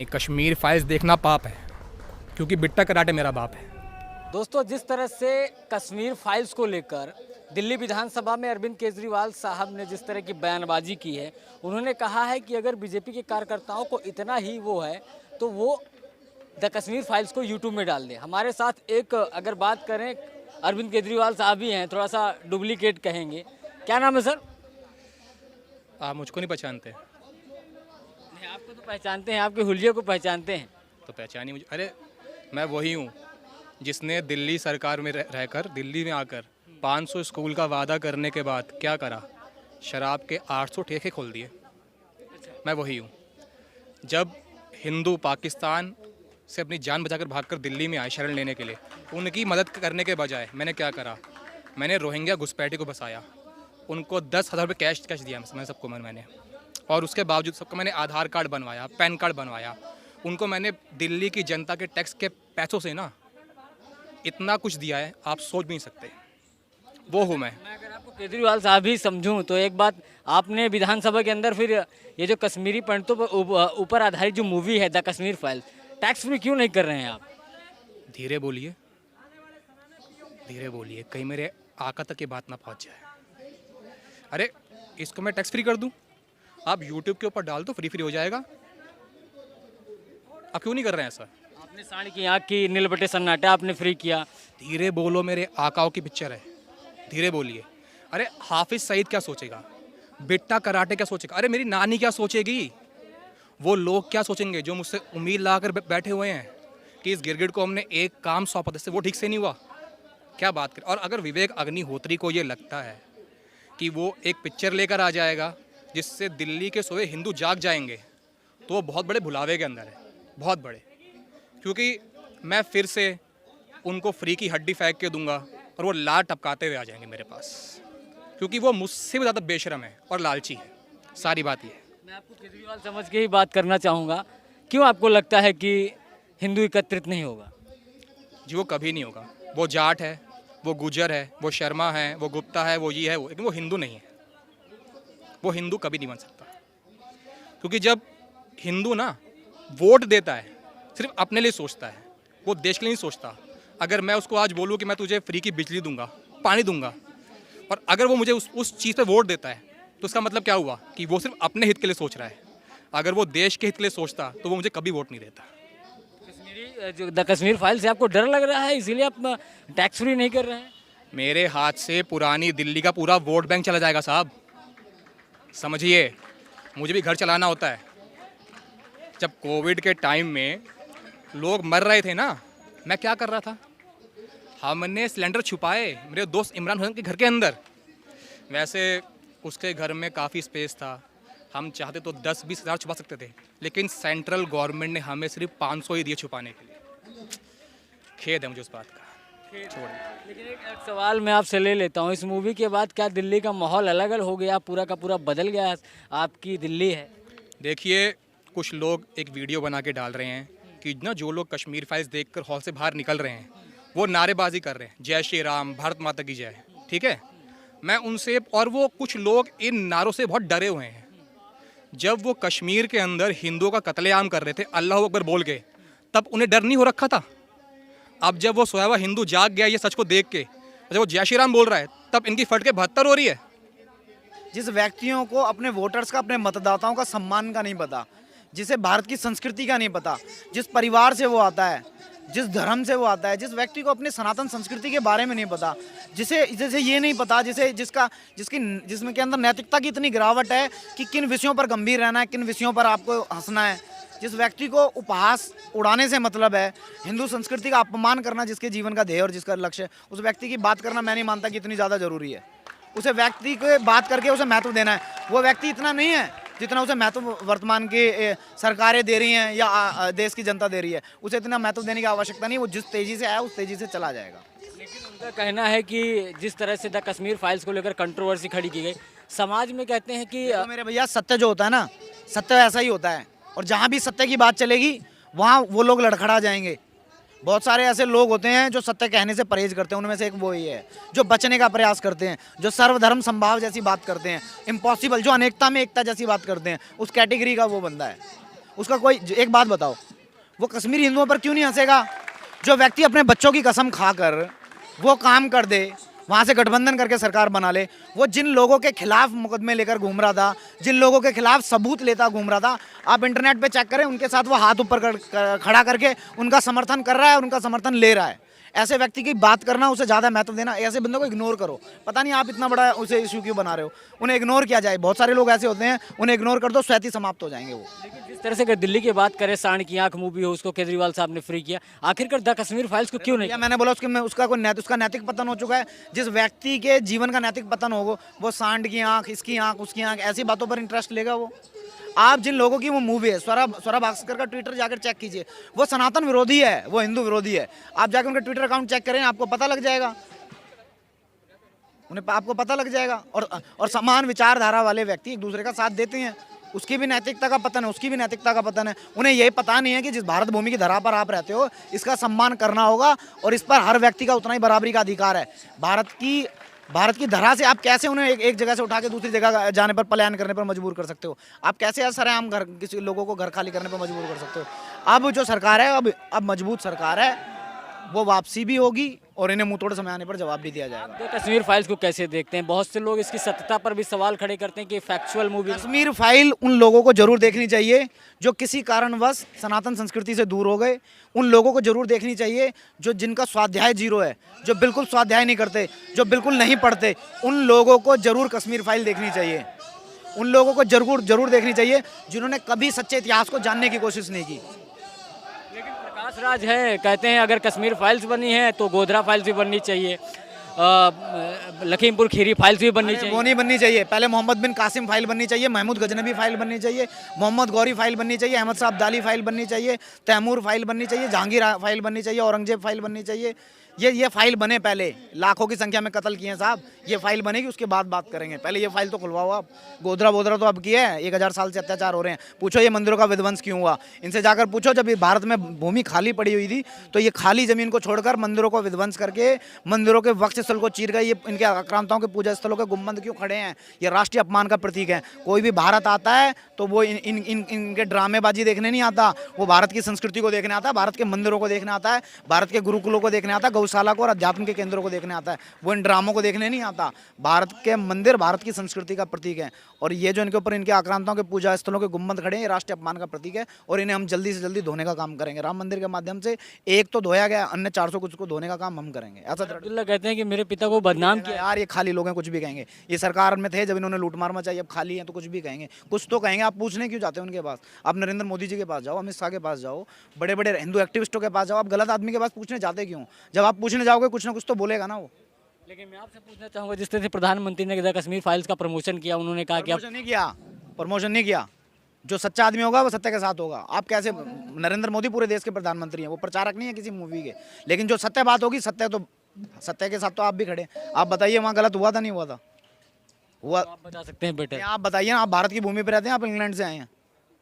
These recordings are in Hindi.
कश्मीर फाइल्स देखना पाप है क्योंकि बिट्टा कराटे मेरा बाप है। दोस्तों, जिस तरह से कश्मीर फाइल्स को लेकर दिल्ली विधानसभा में अरविंद केजरीवाल साहब ने जिस तरह की बयानबाजी की है, उन्होंने कहा है कि अगर बीजेपी के कार्यकर्ताओं को इतना ही वो है तो वो द कश्मीर फाइल्स को यूट्यूब में डाल दें। हमारे साथ एक अगर बात करें, अरविंद केजरीवाल साहब ही हैं, थोड़ा सा डुप्लीकेट कहेंगे। क्या नाम है सर? आप मुझको नहीं पहचानते नहीं, आपको तो पहचानते हैं, आपके हुलिये को पहचानते हैं। तो पहचानिए मुझे। अरे मैं वही हूँ जिसने दिल्ली सरकार में रहकर दिल्ली में आकर 500 स्कूल का वादा करने के बाद क्या करा, शराब के 800 ठेके खोल दिए। मैं वही हूँ। जब हिंदू पाकिस्तान से अपनी जान बचाकर भागकर दिल्ली में आए शरण लेने के लिए, उनकी मदद करने के बजाय मैंने क्या करा, मैंने रोहिंग्या घुसपैठी को बसाया, उनको 10,000 रुपये कैश दिया मैंने सबको। मैंने और उसके बावजूद सबको मैंने आधार कार्ड बनवाया, पैन कार्ड बनवाया, उनको मैंने दिल्ली की जनता के टैक्स के पैसों से ना इतना कुछ दिया है, आप सोच भी नहीं सकते। वो हूँ मैं। अगर आपको केजरीवाल साहब ही समझूं तो एक बात, आपने विधानसभा के अंदर फिर ये जो कश्मीरी पंडितों पर ऊपर आधारित जो मूवी है the Kashmir file, tax free क्यों नहीं कर रहे हैं आप? धीरे बोलिए, धीरे बोलिए, कहीं मेरे आका तक ये बात ना पहुँच जाए। अरे इसको मैं टैक्स फ्री कर दूँ, आप यूट्यूब के ऊपर डाल दो, फ्री हो जाएगा। आप क्यों नहीं कर रहे हैं ऐसा? आपने साड़ी की आँख की, नील बटे सन्नाटा आपने फ्री किया। धीरे बोलो, मेरे आकाओं की पिक्चर है, धीरे बोलिए। अरे हाफिज सईद क्या सोचेगा, बिट्टा कराटे क्या सोचेगा, अरे मेरी नानी क्या सोचेगी, वो लोग क्या सोचेंगे जो मुझसे उम्मीद लाकर बैठे हुए हैं कि इस गिरगिट को हमने एक काम सौंपा जिससे वो ठीक से नहीं हुआ। क्या बात करें। और अगर विवेक अग्निहोत्री को ये लगता है कि वो एक पिक्चर लेकर आ जाएगा जिससे दिल्ली के सोए हिंदू जाग जाएंगे, तो वो बहुत बड़े भुलावे के अंदर है, बहुत बड़े। क्योंकि मैं फिर से उनको फ्री की हड्डी फेंक के दूंगा और वो लात टपकाते हुए आ जाएंगे मेरे पास, क्योंकि वो मुझसे भी ज़्यादा बेशरम है और लालची है। सारी बात ये है। मैं आपको केजरीवाल समझ के ही बात करना चाहूँगा, क्यों आपको लगता है कि हिंदू एकत्रित नहीं होगा? जी वो कभी नहीं होगा। वो जाट है, वो गुजर है, वो शर्मा है, वो गुप्ता है, वो ये है, वो, लेकिन वो हिंदू नहीं है। वो हिंदू कभी नहीं बन सकता, क्योंकि जब हिंदू ना वोट देता है सिर्फ अपने लिए सोचता है, वो देश के लिए नहीं सोचता। अगर मैं उसको आज बोलूँ कि मैं तुझे फ्री की बिजली दूंगा, पानी दूंगा, और अगर वो मुझे उस चीज़ पे वोट देता है, तो उसका मतलब क्या हुआ कि वो सिर्फ अपने हित के लिए सोच रहा है। अगर वो देश के हित के लिए सोचता तो वो मुझे कभी वोट नहीं देता। कश्मीरी जो द कश्मीर फाइल से आपको डर लग रहा है, इसीलिए आप टैक्स फ्री नहीं कर रहे हैं? मेरे हाथ से पुरानी दिल्ली का पूरा वोट बैंक चला जाएगा साहब, समझिए। मुझे भी घर चलाना होता है। जब कोविड के टाइम में लोग मर रहे थे ना, मैं क्या कर रहा था, हमने सिलेंडर छुपाए मेरे दोस्त इमरान हुसैन के घर के अंदर। वैसे उसके घर में काफ़ी स्पेस था, हम चाहते तो 10-20 हज़ार छुपा सकते थे, लेकिन सेंट्रल गवर्नमेंट ने हमें सिर्फ 500 ही दिए छुपाने के लिए। खेद है मुझे उस बात का। छोड़िए। लेकिन एक सवाल मैं आपसे ले लेता हूँ, इस मूवी के बाद क्या दिल्ली का माहौल अलग अलग हो गया, पूरा का पूरा बदल गया? आपकी दिल्ली है। देखिए, कुछ लोग एक वीडियो बना के डाल रहे हैं कि ना जो लोग कश्मीर फाइल्स देखकर हॉल से बाहर निकल रहे हैं वो नारेबाजी कर रहे हैं, जय श्री राम, भारत माता की जय। ठीक है, मैं उनसे, और वो कुछ लोग इन नारों से बहुत डरे हुए हैं। जब वो कश्मीर के अंदर हिंदुओं का कत्लेआम कर रहे थे अल्लाह अकबर बोल के, तब उन्हें डर नहीं हो रखा था? अब जब वो सोया हुआ हिंदू जाग गया ये सच को देख के, जब वो जय श्री राम बोल रहा है, तब इनकी फट के 72 हो रही है। जिस व्यक्तियों को अपने वोटर्स का, अपने मतदाताओं का सम्मान का नहीं पता, जिसे भारत की संस्कृति का नहीं पता, जिस परिवार से वो आता है, जिस धर्म से वो आता है, जिस व्यक्ति को अपने सनातन संस्कृति के बारे में नहीं पता, जिसे ये नहीं पता, जिसमें के अंदर नैतिकता की इतनी गिरावट है कि किन विषयों पर गंभीर रहना है, किन विषयों पर आपको हंसना है, जिस व्यक्ति को उपहास उड़ाने से मतलब है, हिंदू संस्कृति का अपमान करना जिसके जीवन का ध्येय और जिसका लक्ष्य है, उस व्यक्ति की बात करना मैं नहीं मानता कि इतनी ज़्यादा ज़रूरी है। उसे व्यक्ति को बात करके उसे महत्व देना है। वो व्यक्ति इतना नहीं है जितना उसे महत्व वर्तमान की सरकारें दे रही हैं या देश की जनता दे रही है। उसे इतना महत्व देने की आवश्यकता नहीं, वो जिस तेज़ी से आया उस तेज़ी से चला जाएगा। लेकिन उनका कहना है कि जिस तरह से द कश्मीर फाइल्स को लेकर कंट्रोवर्सी खड़ी की गई, समाज में कहते हैं कि तो मेरे भैया, सत्य जो होता है ना, सत्य ऐसा ही होता है, और जहाँ भी सत्य की बात चलेगी वहाँ वो लोग लड़खड़ा जाएंगे। बहुत सारे ऐसे लोग होते हैं जो सत्य कहने से परहेज करते हैं, उनमें से एक वो ही है जो बचने का प्रयास करते हैं, जो सर्वधर्म संभाव जैसी बात करते हैं, इम्पॉसिबल, जो अनेकता में एकता जैसी बात करते हैं, उस कैटेगरी का वो बंदा है। उसका कोई एक बात बताओ, वो कश्मीरी हिंदुओं पर क्यों नहीं हंसेगा? जो व्यक्ति अपने बच्चों की कसम खाकर वो काम कर दे, वहाँ से गठबंधन करके सरकार बना ले, वो जिन लोगों के खिलाफ मुकदमे लेकर घूम रहा था, जिन लोगों के खिलाफ सबूत लेता घूम रहा था, आप इंटरनेट पे चेक करें, उनके साथ वो हाथ ऊपर खड़ा करके उनका समर्थन कर रहा है और उनका समर्थन ले रहा है। ऐसे व्यक्ति की बात करना, उसे ज़्यादा महत्व देना, ऐसे बंदों को इग्नोर करो। पता नहीं आप इतना बड़ा उसे इशू क्यों बना रहे हो। उन्हें इग्नोर किया जाए, बहुत सारे लोग ऐसे होते हैं, उन्हें इग्नोर कर दो, स्वैत ही समाप्त हो जाएंगे वो। लेकिन जिस तरह से अगर दिल्ली की बात करें, सांड की आंख मूवी हो, उसको केजरीवाल साहब ने फ्री किया, आखिरकार द कश्मीर फाइल्स को क्यों नहीं? या मैंने बोला उसका नैतिक पतन हो चुका है। जिस व्यक्ति के जीवन का नैतिक पतन होगा, वो सांड की आंख, इसकी आंख, उसकी आंख, ऐसी बातों पर इंटरेस्ट लेगा वो। आप जिन लोगों की वो मूवी है, स्वरा भास्कर का ट्विटर जाकर चेक कीजिए, वो सनातन विरोधी है, वो हिंदू विरोधी है। आप जाकर उनका ट्विटर अकाउंट चेक करें, आपको पता लग जाएगा, आपको पता लग जाएगा। और समान विचारधारा वाले व्यक्ति एक दूसरे का साथ देते हैं, उसकी भी नैतिकता का पतन है, उसकी भी नैतिकता का पतन है। उन्हें यही पता नहीं है कि जिस भारत भूमि की धरा पर आप रहते हो, इसका सम्मान करना होगा और इस पर हर व्यक्ति का उतना ही बराबरी का अधिकार है। भारत की धरा से आप कैसे उन्हें एक जगह से उठा के दूसरी जगह जाने पर, पलायन करने पर मजबूर कर सकते हो? आप कैसे सरेआम किसी लोगों को घर खाली करने पर मजबूर कर सकते हो? अब जो सरकार है, अब मजबूत सरकार है, वो वापसी भी होगी और इन्हें मुंह तोड़ समय आने पर जवाब भी दिया जाएगा। तो कश्मीर फाइल्स को कैसे देखते हैं? बहुत से लोग इसकी सत्यता पर भी सवाल खड़े करते हैं कि फैक्चुअल मूवी। कश्मीर फाइल उन लोगों को जरूर देखनी चाहिए जो किसी कारणवश सनातन संस्कृति से दूर हो गए। उन लोगों को जरूर देखनी चाहिए जो जिनका स्वाध्याय जीरो है, जो बिल्कुल स्वाध्याय नहीं करते, जो बिल्कुल नहीं पढ़ते। उन लोगों को जरूर कश्मीर फाइल देखनी चाहिए। उन लोगों को जरूर देखनी चाहिए जिन्होंने कभी सच्चे इतिहास को जानने की कोशिश नहीं की। लेकिन प्रकाश राज है, कहते हैं अगर कश्मीर फाइल्स बनी है तो गोधरा फाइल्स भी बननी चाहिए, लखीमपुर खीरी फाइल्स भी बननी चाहिए। वो नहीं बननी चाहिए। पहले मोहम्मद बिन कासिम फाइल बननी चाहिए, महमूद गजनबी फाइल बननी चाहिए, मोहम्मद गौरी फाइल बननी चाहिए, अहमद साहब दाली फाइल बननी चाहिए, तैमूर फाइल बननी चाहिए, जहांगीर फाइल बननी चाहिए, औरंगजेब फाइल बननी चाहिए। ये फाइल बने, पहले लाखों की संख्या में कत्ल किए हैं साहब, ये फाइल बनेगी, उसके बाद बात करेंगे। पहले ये फाइल तो खुलवाओ आप। गोधरा बोधरा तो अब किया है, 1000 साल से अत्याचार हो रहे हैं। पूछो ये मंदिरों का विध्वंस क्यों हुआ, इनसे जाकर पूछो। जब ये भारत में भूमि खाली पड़ी हुई थी तो ये खाली जमीन को छोड़कर मंदिरों को विध्वंस करके मंदिरों के वक्फ स्थल को चीर गए। ये इनके आक्रांताओं के पूजा स्थलों के गुंबद क्यों खड़े हैं? ये राष्ट्रीय अपमान का प्रतीक है। कोई भी भारत आता है तो वो इनके ड्रामेबाजी देखने नहीं आता, वो भारत की संस्कृति को देखने आता है, भारत के मंदिरों को देखने आता है, भारत के गुरुकुलों को देखने आता है, गौशाला को और अध्यात्म के केंद्रों को देखने आता है। वो इन ड्रामों को देखने नहीं आता। भारत के मंदिर भारत की संस्कृति का प्रतीक है और ये जो इनके ऊपर इनके आक्रांताओं के पूजा स्थलों के गुंबद खड़े हैं, ये राष्ट्रीय अपमान का प्रतीक है और इन्हें हम जल्दी से जल्दी धोने का काम करेंगे। राम मंदिर के माध्यम से एक तो धोया गया, अन्य 400 कुछ को धोने का काम हम करेंगे। ऐसा अब्दुल्ला कहते हैं कि मेरे पिता को बदनाम किया। यार ये खाली लोग हैं, कुछ भी कहेंगे। ये सरकार में थे जब इन्होंने लूटमार मचाई, अब खाली हैं तो कुछ भी कहेंगे, कुछ तो कहेंगे। आप पूछने क्यों जाते हैं उनके पास? आप नरेंद्र मोदी जी के पास जाओ, अमित शाह के पास जाओ, बड़े बड़े हिंदू एक्टिविस्टों के पास जाओ। आप गलत आदमी के पास पूछने जाते क्यों? जब आप पूछने जाओगे कुछ ना कुछ तो बोलेगा ना वो। लेकिन मैं आपसे पूछना चाहूँगा, जिस तरह से प्रधानमंत्री ने कश्मीर फाइल्स का प्रमोशन किया, उन्होंने कहा कि प्रमोशन नहीं किया। जो सच्चा आदमी होगा वो सत्य के साथ होगा। आप कैसे, नरेंद्र मोदी पूरे देश के प्रधानमंत्री हैं, वो प्रचारक नहीं है किसी मूवी के। लेकिन जो सत्य बात होगी, सत्य के साथ तो आप भी खड़े। आप बताइए वहाँ गलत हुआ था नहीं हुआ था? हुआ। आप बता सकते हैं बेटे? आप बताइए ना, आप भारत की भूमि पर रहते हैं, आप इंग्लैंड से आए हैं,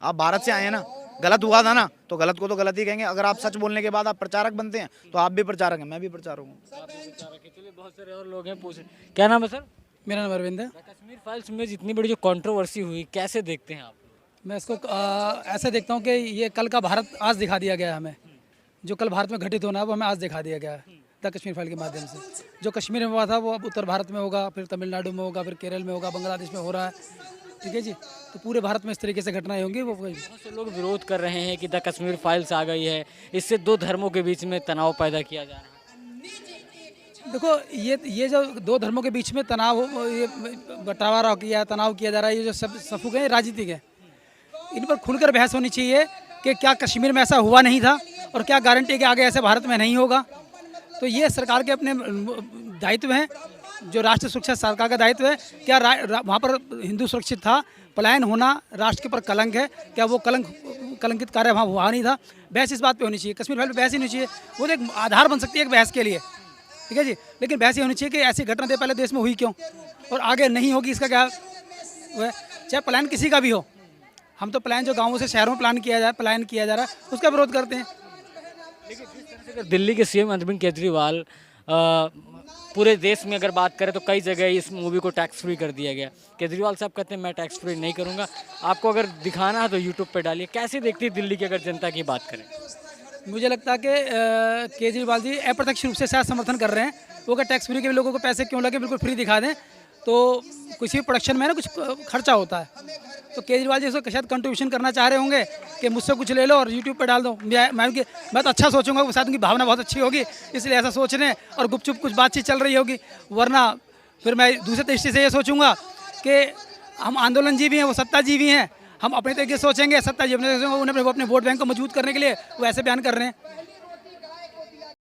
आप भारत से आए हैं ना। गलत हुआ था ना, तो गलत को तो गलत ही कहेंगे। अगर आप सच बोलने के बाद आप प्रचारक बनते हैं तो आप भी प्रचारक हैं, मैं भी प्रचारक हूँ। चलिए, बहुत सारे और लोग हैं, पूछ। क्या नाम है सर? मेरा नाम अरविंद है। कश्मीर फाइल्स में जितनी बड़ी जो कंट्रोवर्सी हुई, कैसे देखते हैं आप? मैं इसको ऐसे देखता हूँ कि ये कल का भारत आज दिखा दिया गया है हमें। जो कल भारत में घटित होना है वो हमें आज दिखा दिया गया है द कश्मीर फाइल के माध्यम से। जो कश्मीर में हुआ था वो अब उत्तर भारत में होगा, फिर तमिलनाडु में होगा, फिर केरल में होगा, बांग्लादेश में हो रहा है। ठीक है जी, तो पूरे भारत में इस तरीके से घटनाएं होंगी। वो बहुत से लोग विरोध कर रहे हैं कि द कश्मीर फाइल्स आ गई है, इससे दो धर्मों के बीच में तनाव पैदा किया जा रहा है। देखो, ये जो दो धर्मों के बीच में तनाव, ये बंटवारा किया, तनाव किया जा रहा है, ये जो सब सफुक है, राजनीतिक है। इन पर खुलकर बहस होनी चाहिए कि क्या कश्मीर में ऐसा हुआ नहीं था और क्या गारंटी है कि आगे ऐसे भारत में नहीं होगा। तो ये सरकार के अपने दायित्व हैं, जो राष्ट्र सुरक्षा सरकार का दायित्व है। क्या वहाँ पर हिंदू सुरक्षित था? पलायन होना राष्ट्र के ऊपर कलंक है, क्या वो कलंकित कार्य वहाँ हुआ नहीं था? बहस इस बात पे होनी चाहिए। कश्मीर फाइल पे बहस ही नहीं चाहिए, वो तो एक आधार बन सकती है एक बहस के लिए। ठीक है जी, लेकिन बहस ये होनी चाहिए कि ऐसी घटना पहले देश में हुई क्यों और आगे नहीं होगी, इसका क्या है? चाहे पलायन किसी का भी हो, हम तो पलायन जो गाँवों से शहरों में पलायन किया जा रहा है उसका विरोध करते हैं। लेकिन जिस तरह से दिल्ली के सीएम अरविंद केजरीवाल पूरे देश में अगर बात करें तो कई जगह इस मूवी को टैक्स फ्री कर दिया गया। केजरीवाल साहब कहते हैं मैं टैक्स फ्री नहीं करूंगा, आपको अगर दिखाना है तो यूट्यूब पे डालिए। कैसे देखती है दिल्ली की अगर जनता की बात करें? मुझे लगता है कि केजरीवाल जी अप्रत्यक्ष रूप से शायद समर्थन कर रहे हैं। वो अगर टैक्स फ्री के लोगों को पैसे क्यों लगे, बिल्कुल फ्री दिखा दें तो किसी भी प्रोडक्शन में ना कुछ खर्चा होता है। तो केजरीवाल जी इसको शायद कंट्रीब्यूशन करना चाह रहे होंगे कि मुझसे कुछ ले लो और यूट्यूब पर डाल दो। मैं तो अच्छा सोचूंगा, शायद उनकी भावना बहुत अच्छी होगी इसलिए ऐसा सोच रहे हैं और गुपचुप कुछ बातचीत चल रही होगी। वरना फिर मैं दूसरे दृष्टि से ये सोचूंगा कि हम आंदोलन जीवी हैं, वो सत्ताजीवी हैं। हम अपने तरीके से सोचेंगे, सत्ताजीवी अपने सोचेंगे, उन्हें वो अपने वोट बैंक को मजबूत करने के लिए वो ऐसे बयान कर रहे हैं।